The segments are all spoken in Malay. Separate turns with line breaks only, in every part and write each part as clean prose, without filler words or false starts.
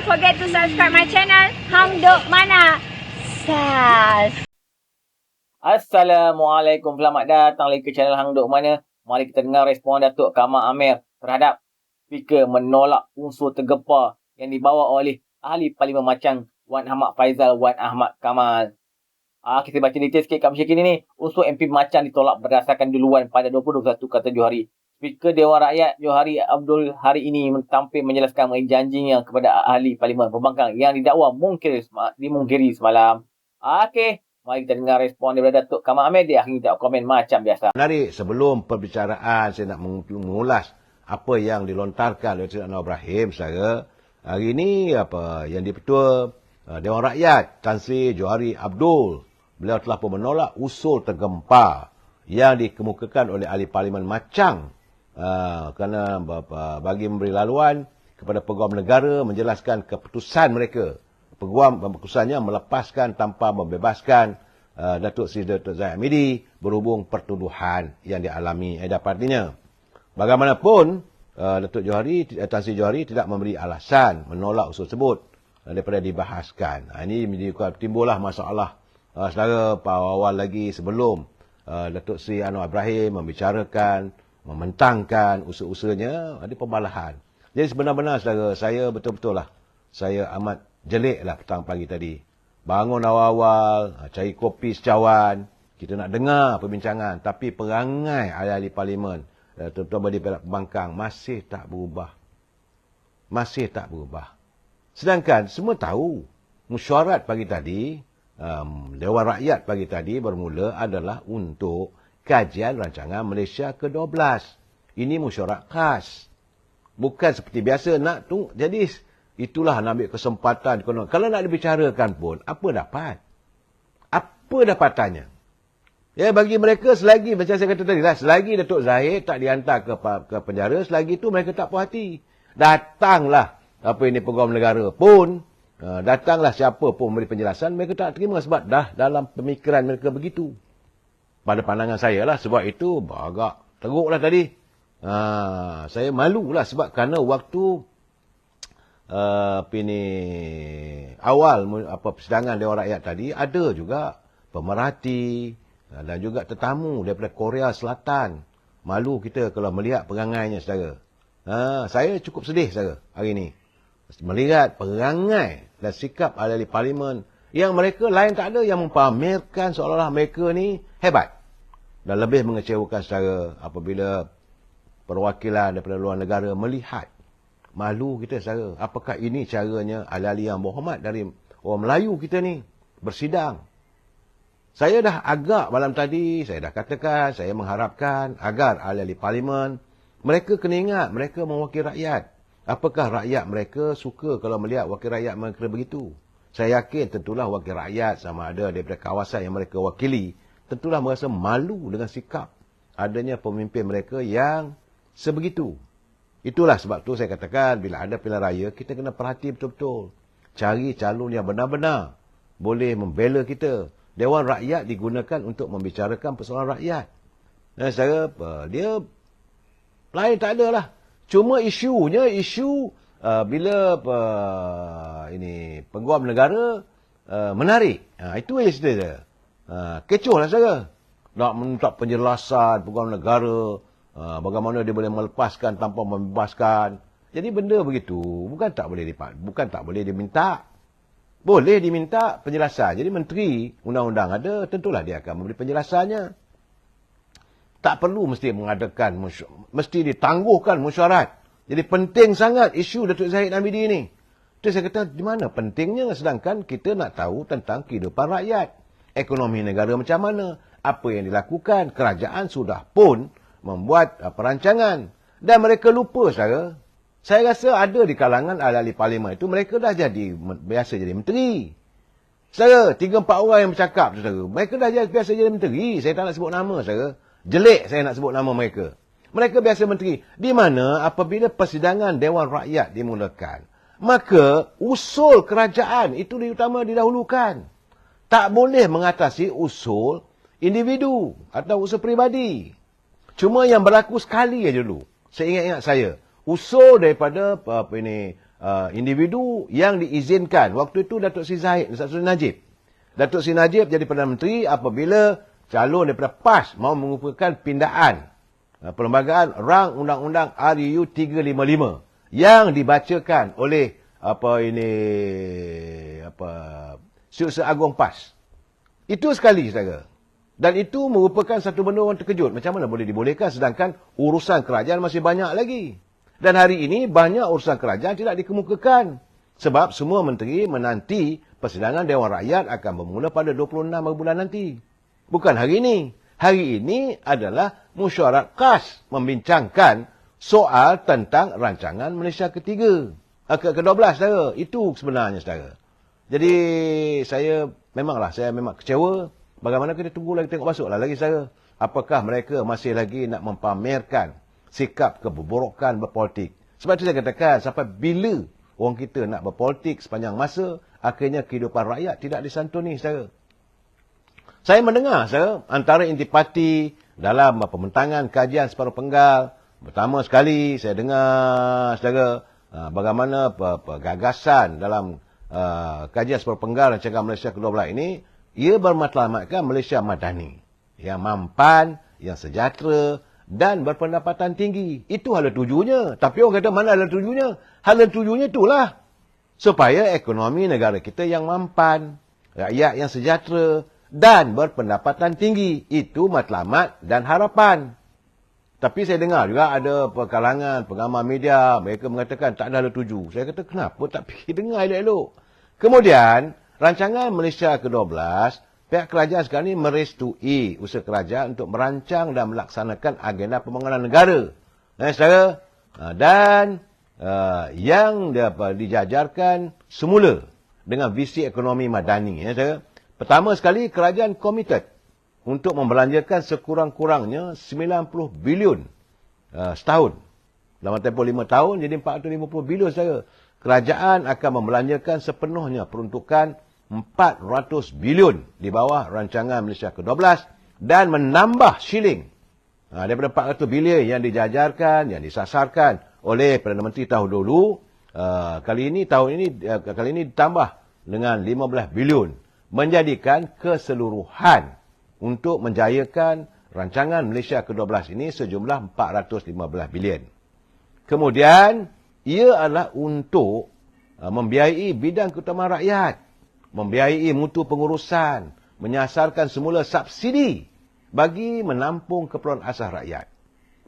forget to subscribe my channel Hang Duk Mana. Sas.
Assalamualaikum, selamat datang lagi ke channel Hang Duk Mana. Mari kita dengar respon Datuk Kamal Amir terhadap speaker menolak unsur tergempar yang dibawa oleh ahli Parlimen Machang Wan Ahmad Faizal Wan Ahmad Kamal. Kita baca detail sikit kat Malaysia kini ni. Unsur MP Machang ditolak berdasarkan duluan pada 2021 kata Johari. Speaker Dewan Rakyat Johari Abdul hari ini tampil menjelaskan mengenai janjinya kepada ahli Parlimen Pembangkang yang didakwa dimungkiri semalam. Okey, mari kita dengar respon daripada Datuk Kamal Amir. Dia akhirnya tak komen macam biasa.
Menarik, sebelum perbicaraan saya nak mengulas apa yang dilontarkan oleh Sri Anwar Ibrahim saya. Hari ini yang di-Ketua Dewan Rakyat Tan Sri Johari Abdul, beliau telah pun menolak usul tergempar yang dikemukakan oleh ahli Parlimen Machang kerana bagi memberi laluan kepada Peguam Negara menjelaskan keputusan mereka. Keputusannya melepaskan tanpa membebaskan Datuk Seri Dr. Zahid Hamidi berhubung pertuduhan yang dialami partinya. Bagaimanapun, Datuk Tan Sri Johari tidak memberi alasan menolak usul tersebut daripada dibahaskan. Ini timbullah masalah saudara awal lagi sebelum Datuk Seri Anwar Ibrahim membicarakan, membentangkan usul-usulnya, ada pembalahan. Jadi sebenar-benar saudara, saya betul-betul lah, saya amat jelik lah petang pagi tadi. Bangun awal-awal, cari kopi secawan, kita nak dengar perbincangan. Tapi perangai ahli-ahli Parlimen, terutama di Pembangkang, masih tak berubah. Masih tak berubah. Sedangkan semua tahu, mesyuarat pagi tadi, Dewan Rakyat pagi tadi bermula adalah untuk kajian rancangan Malaysia ke-12. Ini mesyuarat khas. Bukan seperti biasa nak tunggu. Jadi itulah nak ambil kesempatan. Kalau nak dibicarakan pun, apa dapat? Apa dapatannya? Ya, bagi mereka selagi, macam saya kata tadi lah, selagi Datuk Zahid tak dihantar ke penjara, selagi itu mereka tak puas hati. Datanglah Peguam Negara pun, datanglah siapa pun memberi penjelasan, mereka tak terima sebab dah dalam pemikiran mereka begitu. Pada pandangan saya lah, sebab itu agak teruklah tadi. Saya malulah sebab kerana waktu awal persidangan Dewan Rakyat tadi, ada juga pemerhati dan juga tetamu daripada Korea Selatan. Malu kita kalau melihat perangainya, saudara. Saya cukup sedih, saudara, hari ini. Melihat perangai dan sikap ahli Parlimen yang mereka lain tak ada, yang mempamerkan seolah-olah mereka ni hebat. Dan lebih mengecewakan saudara apabila perwakilan daripada luar negara melihat. Malu kita, saudara. Apakah ini caranya ahli-ahli yang berhormat dari orang Melayu kita ni bersidang? Saya dah agak malam tadi, saya dah katakan, saya mengharapkan agar ahli-ahli Parlimen, mereka kena ingat, mereka mewakili rakyat. Apakah rakyat mereka suka kalau melihat wakil rakyat mereka begitu? Saya yakin tentulah wakil rakyat sama ada daripada kawasan yang mereka wakili, tentulah merasa malu dengan sikap adanya pemimpin mereka yang sebegitu. Itulah sebab tu saya katakan, bila ada pilihan raya, kita kena perhati betul-betul. Cari calon yang benar-benar boleh membela kita. Dewan Rakyat digunakan untuk membicarakan persoalan rakyat. Dan saya, dia lain tak ada lah. Cuma isunya, bila Peguam Negara menarik. Itu yang cerita dia. Kecoh lah saudara. Nak minta penjelasan Peguam Negara, bagaimana dia boleh melepaskan tanpa membebaskan. Jadi benda begitu bukan tak boleh diminta. Boleh diminta penjelasan. Jadi menteri undang-undang ada, tentulah dia akan memberi penjelasannya. Tak perlu mesti mengadakan, mesti ditangguhkan mesyuarat. Jadi penting sangat isu Datuk Zahid Hamidi ni. Itu saya kata, di mana pentingnya sedangkan kita nak tahu tentang kehidupan rakyat. Ekonomi negara macam mana, apa yang dilakukan, kerajaan sudah pun membuat perancangan. Dan mereka lupa, saudara. Saya rasa ada di kalangan ahli-ahli Parlimen itu, mereka dah biasa jadi menteri. Saudara, 3-4 orang yang bercakap, saudara. Mereka dah biasa jadi menteri. Saya tak nak sebut nama, saudara. Jelik saya nak sebut nama mereka. Mereka biasa menteri. Di mana apabila persidangan Dewan Rakyat dimulakan, maka usul kerajaan itu diutama didahulukan. Tak boleh mengatasi usul individu atau usul peribadi. Cuma yang berlaku sekali aja dulu. Saya ingat saya. Usul daripada individu yang diizinkan. Waktu itu Datuk Seri Zahid, Datuk Seri Najib. Datuk Seri Najib jadi Perdana Menteri apabila calon daripada PAS mahu mengupakan pindaan perlembagaan rang Undang-Undang RUU 355 yang dibacakan oleh Setiausaha Agung PAS. Itu sekali, saudara. Dan itu merupakan satu benda orang terkejut. Macam mana boleh dibolehkan sedangkan urusan kerajaan masih banyak lagi. Dan hari ini banyak urusan kerajaan tidak dikemukakan. Sebab semua menteri menanti persidangan Dewan Rakyat akan bermula pada 26 bulan nanti. Bukan hari ini. Hari ini adalah mesyuarat khas membincangkan soal tentang rancangan Malaysia ketiga. Ke-12, saudara. Itu sebenarnya, saudara. Jadi saya memang kecewa. Bagaimana kita tunggu lagi, tengok masuklah lagi, saudara. Apakah mereka masih lagi nak mempamerkan sikap keburukan berpolitik. Sebab itu saya katakan, sampai bila orang kita nak berpolitik sepanjang masa, akhirnya kehidupan rakyat tidak disantuni, saudara. Saya mendengar, saudara, antara intipati dalam pembentangan kajian separuh penggal. Pertama sekali, saya dengar, saudara, bagaimana gagasan dalam kajian separuh penggal rancangan Malaysia ke-12 ini, ia bermatlamatkan Malaysia madani, yang mampan, yang sejahtera dan berpendapatan tinggi. Itu hala tujuannya. Tapi orang kata mana hala tujuannya? Hala tujuannya itulah supaya ekonomi negara kita yang mampan, rakyat yang sejahtera dan berpendapatan tinggi. Itu matlamat dan harapan. Tapi saya dengar juga ada kalangan pengamal media, mereka mengatakan tak ada hala tuju. Saya kata kenapa tak pergi dengar elok-elok. Kemudian rancangan Malaysia ke-12, pihak kerajaan sekarang ini merestui usaha kerajaan untuk merancang dan melaksanakan agenda pembangunan negara. Saudara, dan yang dijajarkan semula dengan visi ekonomi madani. Saudara. Pertama sekali, kerajaan komited untuk membelanjakan sekurang-kurangnya 90 bilion setahun. Dalam tempoh 5 tahun, jadi 450 bilion, saudara. Kerajaan akan membelanjakan sepenuhnya peruntukan 400 bilion di bawah rancangan Malaysia ke-12 dan menambah shilling daripada 400 bilion yang dijajarkan, yang disasarkan oleh Perdana Menteri tahun dulu. Kali ini ditambah dengan 15 bilion, menjadikan keseluruhan untuk menjayakan rancangan Malaysia ke-12 ini sejumlah 415 bilion. Kemudian ia adalah untuk membiayai bidang keutamaan rakyat, membiayai mutu pengurusan, menyasarkan semula subsidi bagi menampung keperluan asas rakyat.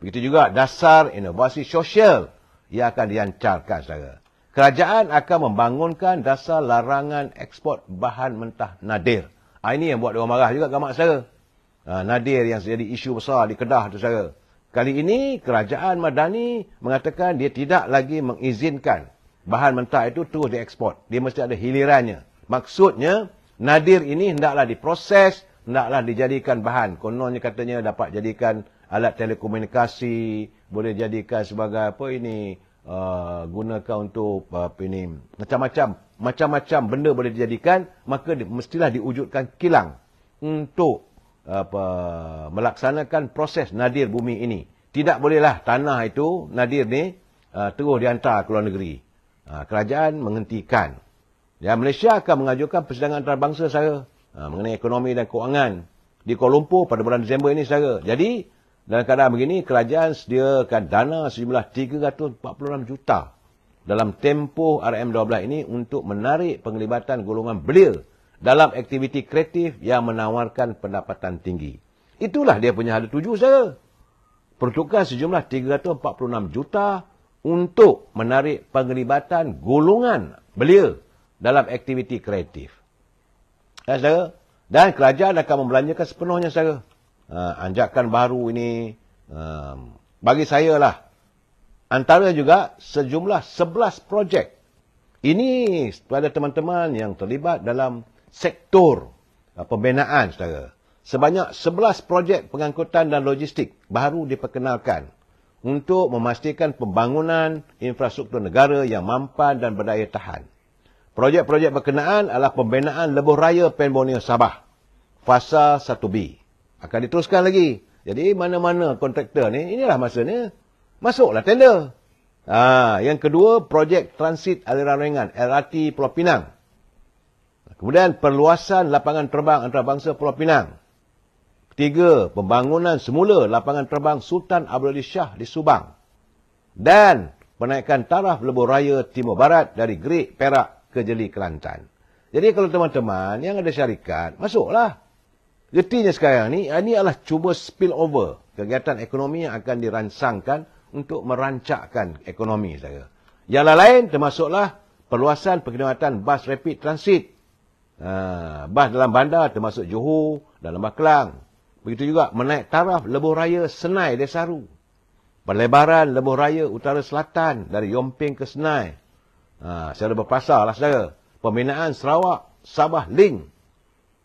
Begitu juga dasar inovasi sosial yang akan dilancarkan, saudara. Kerajaan akan membangunkan dasar larangan ekspor bahan mentah nadir. Ini yang buat orang marah juga, gamak saudara. Nadir yang jadi isu besar di Kedah tu, saudara. Kali ini kerajaan madani mengatakan dia tidak lagi mengizinkan bahan mentah itu terus diekspor. Dia mesti ada hilirannya. Maksudnya, nadir ini hendaklah diproses, hendaklah dijadikan bahan. Kononnya katanya dapat jadikan alat telekomunikasi, boleh jadikan sebagai gunakan untuk macam-macam benda boleh dijadikan, maka mestilah diwujudkan kilang untuk melaksanakan proses nadir bumi ini. Tidak bolehlah tanah itu, nadir ni, terus dihantar ke luar negeri. Kerajaan menghentikan. Ya, Malaysia akan mengajukan persidangan antarabangsa, saudara, mengenai ekonomi dan kewangan di Kuala Lumpur pada bulan Disember ini, saudara. Jadi, dalam keadaan begini, kerajaan sediakan dana sejumlah 346 juta dalam tempoh RM12 ini untuk menarik penglibatan golongan belia dalam aktiviti kreatif yang menawarkan pendapatan tinggi. Itulah dia punya hala tuju, saudara. Peruntukan sejumlah 346 juta untuk menarik penglibatan golongan belia dalam aktiviti kreatif. Saudara, dan kerajaan akan membelanjakan sepenuhnya, saudara. Anjakan baru ini, bagi saya lah, antara juga sejumlah 11 projek. Ini kepada teman-teman yang terlibat dalam sektor pembinaan, saudara. Sebanyak 11 projek pengangkutan dan logistik baru diperkenalkan untuk memastikan pembangunan infrastruktur negara yang mampan dan berdaya tahan. Projek-projek berkenaan adalah pembinaan lebuh raya Pen Borneo Sabah, fasa 1B. Akan diteruskan lagi. Jadi mana-mana kontraktor ni, inilah masanya, masuklah tender. Yang kedua, projek transit aliran ringan LRT Pulau Pinang. Kemudian perluasan lapangan terbang antarabangsa Pulau Pinang. Ketiga, pembangunan semula lapangan terbang Sultan Abdul Aziz Shah di Subang. Dan penaikan taraf lebuh raya Timur Barat dari Gerik, Perak ke Jeli, Kelantan. Jadi kalau teman-teman yang ada syarikat, masuklah. Getinya sekarang ni, ini adalah cuba spill over kegiatan ekonomi yang akan dirancangkan untuk merancakkan ekonomi saya. Yang lain termasuklah perluasan perkhidmatan bas rapid transit. Bas dalam bandar termasuk Johor dan Lembah Kelang. Begitu juga menaik taraf lebuh raya Senai Desaru. Perlebaran lebuh raya Utara Selatan dari Yomping ke Senai. Secara berpasar lah saudara. Pembinaan Sarawak Sabah Link.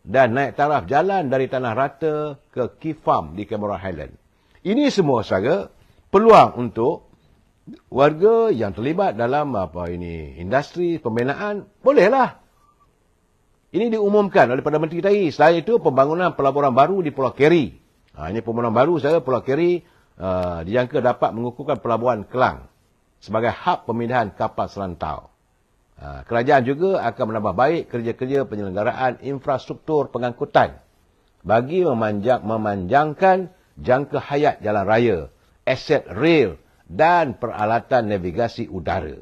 Dan naik taraf jalan dari Tanah Rata ke Kifam di Cameron Highland. Ini semua saudara peluang untuk warga yang terlibat dalam industri pembinaan. Bolehlah. Ini diumumkan oleh Perdana Menteri tadi. Selain itu, pembangunan pelaburan baru di Pulau Keri. Ini pembangunan baru saya, Pulau Keri dijangka dapat mengukuhkan pelabuhan Kelang sebagai hub pemindahan kapal serantau. Kerajaan juga akan menambah baik kerja-kerja penyelenggaraan infrastruktur pengangkutan bagi memanjangkan jangka hayat jalan raya, aset rail dan peralatan navigasi udara.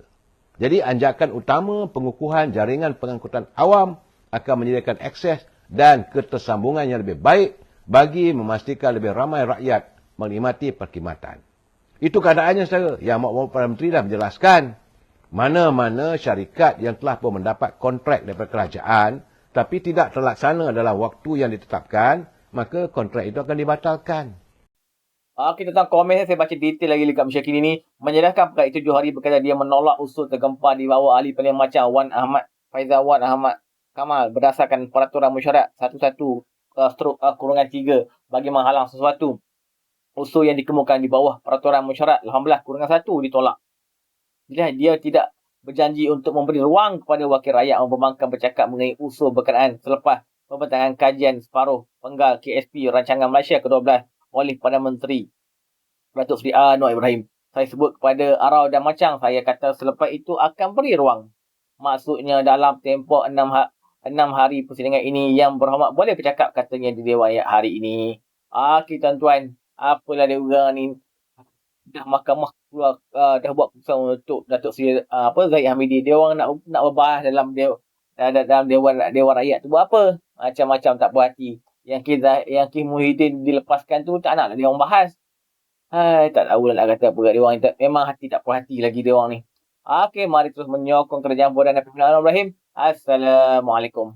Jadi anjakan utama pengukuhan jaringan pengangkutan awam akan menyediakan akses dan ketersambungan yang lebih baik bagi memastikan lebih ramai rakyat menikmati perkhidmatan. Itu keadaannya saudara. Yang Perdana Menteri dah menjelaskan mana-mana syarikat yang telah pun mendapat kontrak daripada kerajaan tapi tidak terlaksana dalam waktu yang ditetapkan, maka kontrak itu akan dibatalkan.
Okey, tentang komen saya baca detail lagi dekat Masyarakat ini. Menjelaskan perkara itu Johari berkata dia menolak usul tergempar di bawah ahli paling macam Faizal Wan Ahmad Kamal berdasarkan peraturan mesyuarat 11/3 bagi menghalang sesuatu. Usul yang dikemukakan di bawah peraturan mesyuarat 18/1 ditolak. Dia tidak berjanji untuk memberi ruang kepada wakil rakyat membangkang bercakap mengenai usul berkenaan selepas pembentangan kajian separuh penggal KSP Rancangan Malaysia ke-12 oleh Perdana Menteri Datuk Seri Anwar Ibrahim. Saya sebut kepada Arau dan Macang, saya kata selepas itu akan beri ruang. Maksudnya dalam tempoh 6 hari persidangan ini yang berhormat boleh bercakap, katanya di Dewan Rakyat hari ini. Okey tuan-tuan, apalah dia orang ni dah mahkamah keluar dah buat keputusan untuk Datuk Seri Zahid Hamidi. Dia orang nak berbahas dalam Dewan Rakyat tu buat apa? Macam-macam tak puas hati. Yang Ki Muhyiddin dilepaskan tu tak naklah dia orang bahas. Tak tahu nak kata apa kat dia orang. Memang hati tak puas hati lagi dia orang ni. Okey, mari terus menyokong kerajaan Bodan dan pimpinan Ibrahim. Assalamualaikum.